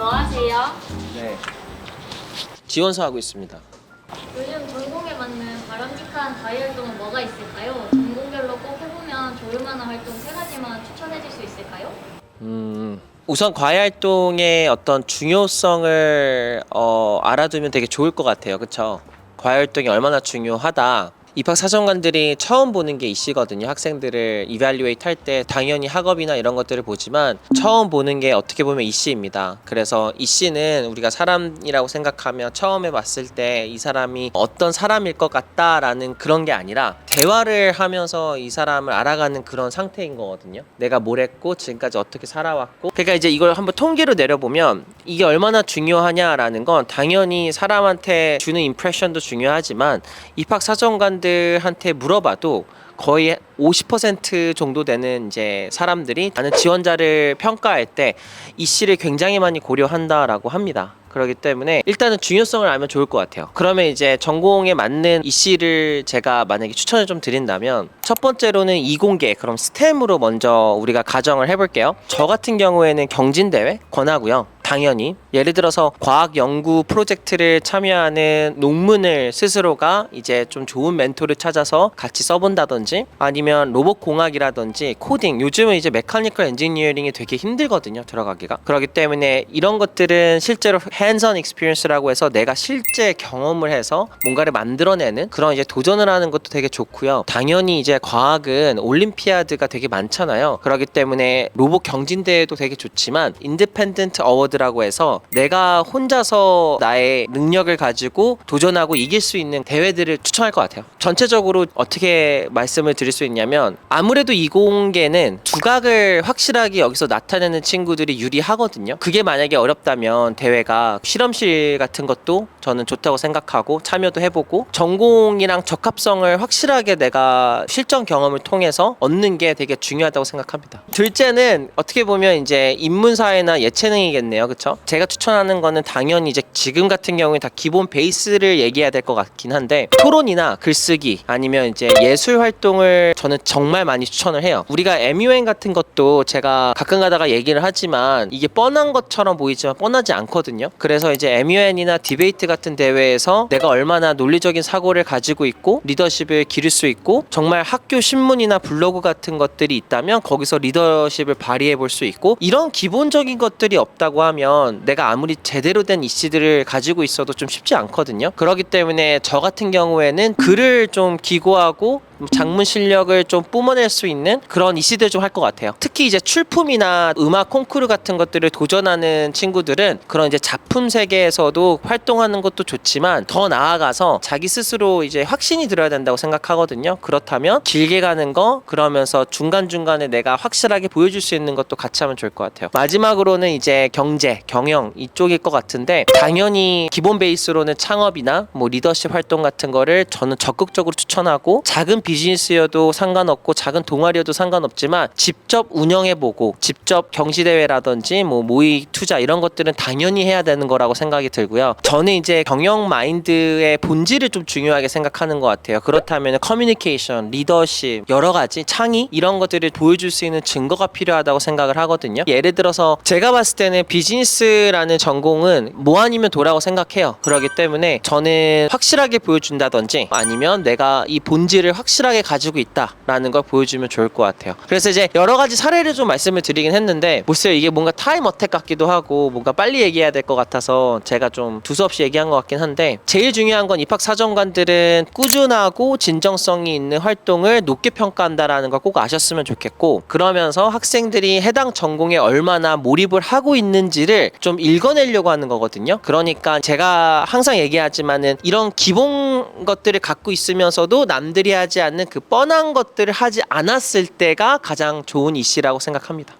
뭐 하세요? 네. 지원서 하고 있습니다. 요즘 전공에 맞는 바람직한 과외 활동은 뭐가 있을까요? 전공별로 꼭 해보면 좋을 만한 활동 세 가지만 추천해 줄 수 있을까요? 우선 과외 활동의 어떤 중요성을 알아두면 되게 좋을 것 같아요. 그렇죠? 과외 활동이 얼마나 중요하다. 입학 사정관들이 처음 보는 게 이시거든요. 학생들을 이발리웨이트 할 때 당연히 학업이나 이런 것들을 보지만 처음 보는 게 어떻게 보면 이시입니다. 그래서 이시는 우리가 사람이라고 생각하면 처음에 봤을 때 이 사람이 어떤 사람일 것 같다라는 그런 게 아니라 대화를 하면서 이 사람을 알아가는 그런 상태인 거거든요. 내가 뭘 했고 지금까지 어떻게 살아왔고, 그러니까 이제 이걸 한번 통계로 내려보면 이게 얼마나 중요하냐라는 건 당연히 사람한테 주는 임프레션도 중요하지만 입학 사정관들한테 물어봐도 거의 50% 정도 되는 이제 사람들이 나는 지원자를 평가할 때 이씨를 굉장히 많이 고려한다라고 합니다. 그렇기 때문에 일단은 중요성을 알면 좋을 것 같아요. 그러면 이제 전공에 맞는 이씨를 제가 만약에 추천을 좀 드린다면 첫 번째로는 이공계, 그럼 스템으로 먼저 우리가 가정을 해볼게요. 저 같은 경우에는 경진대회 권하고요. 당연히 예를 들어서 과학 연구 프로젝트를 참여하는 논문을 스스로가 이제 좀 좋은 멘토를 찾아서 같이 써본다든지, 아니면 로봇 공학이라든지 코딩, 요즘은 이제 메카니컬 엔지니어링이 되게 힘들거든요, 들어가기가. 그렇기 때문에 이런 것들은 실제로 hands-on experience라고 해서 내가 실제 경험을 해서 뭔가를 만들어내는 그런 이제 도전을 하는 것도 되게 좋고요. 당연히 이제 과학은 올림피아드가 되게 많잖아요. 그렇기 때문에 로봇 경진대회도 되게 좋지만 인디펜던트 어워드라고 해서 내가 혼자서 나의 능력을 가지고 도전하고 이길 수 있는 대회들을 추천할 것 같아요. 전체적으로 어떻게 말씀을 드릴 수 있냐면 아무래도 이공계는 두각을 확실하게 여기서 나타내는 친구들이 유리하거든요. 그게 만약에 어렵다면 대회가 실험실 같은 것도 저는 좋다고 생각하고 참여도 해보고, 전공이랑 적합성을 확실하게 내가 실전 경험을 통해서 얻는 게 되게 중요하다고 생각합니다. 둘째는 어떻게 보면 이제 인문사회나 예체능이겠네요. 그쵸? 제가 추천하는 거는 당연히 이제 지금 같은 경우에 다 기본 베이스를 얘기해야 될 것 같긴 한데, 토론이나 글쓰기 아니면 이제 예술 활동을 저는 정말 많이 추천을 해요. 우리가 MUN 같은 것도 제가 가끔 가다가 얘기를 하지만 이게 뻔한 것처럼 보이지만 뻔하지 않거든요. 그래서 이제 MUN이나 디베이트 같은 대회에서 내가 얼마나 논리적인 사고를 가지고 있고 리더십을 기를 수 있고, 정말 학교 신문이나 블로그 같은 것들이 있다면 거기서 리더십을 발휘해 볼 수 있고, 이런 기본적인 것들이 없다고 하면 내가 아무리 제대로 된 이씨들을 가지고 있어도 좀 쉽지 않거든요. 그렇기 때문에 저 같은 경우에는 글을 좀 기고하고 작문 실력을 좀 뿜어낼 수 있는 그런 이씨들 좀 할 것 같아요. 특히 이제 출품이나 음악 콩쿠르 같은 것들을 도전하는 친구들은 그런 이제 작품 세계에서도 활동하는 것도 좋지만 더 나아가서 자기 스스로 이제 확신이 들어야 된다고 생각하거든요. 그렇다면 길게 가는 거, 그러면서 중간중간에 내가 확실하게 보여줄 수 있는 것도 같이 하면 좋을 것 같아요. 마지막으로는 이제 경제, 경영 이쪽일 것 같은데, 당연히 기본 베이스로는 창업이나 뭐 리더십 활동 같은 거를 저는 적극적으로 추천하고, 작은 비즈니스여도 상관없고 작은 동아리여도 상관없지만 직접 운영해보고 직접 경시대회라든지 뭐 모의 투자 이런 것들은 당연히 해야 되는 거라고 생각이 들고요. 저는 이제 경영 마인드의 본질을 좀 중요하게 생각하는 것 같아요. 그렇다면 커뮤니케이션, 리더십, 여러 가지 창의 이런 것들을 보여줄 수 있는 증거가 필요하다고 생각을 하거든요. 예를 들어서 제가 봤을 때는 비즈니스라는 전공은 뭐 아니면 도라고 생각해요. 그렇기 때문에 저는 확실하게 보여준다든지 아니면 내가 이 본질을 확실하게 가지고 있다라는 걸 보여주면 좋을 것 같아요. 그래서 이제 여러 가지 사례를 좀 말씀을 드리긴 했는데, 글쎄요, 이게 뭔가 타임 어택 같기도 하고 뭔가 빨리 얘기해야 될 것 같아서 제가 좀 두서없이 얘기한 것 같긴 한데, 제일 중요한 건 입학 사정관들은 꾸준하고 진정성이 있는 활동을 높게 평가한다라는 걸 꼭 아셨으면 좋겠고, 그러면서 학생들이 해당 전공에 얼마나 몰입을 하고 있는지를 좀 읽어내려고 하는 거거든요. 그러니까 제가 항상 얘기하지만은 이런 기본 것들을 갖고 있으면서도 남들이 하지 않는 그 뻔한 것들을 하지 않았을 때가 가장 좋은 이씨라고 생각합니다.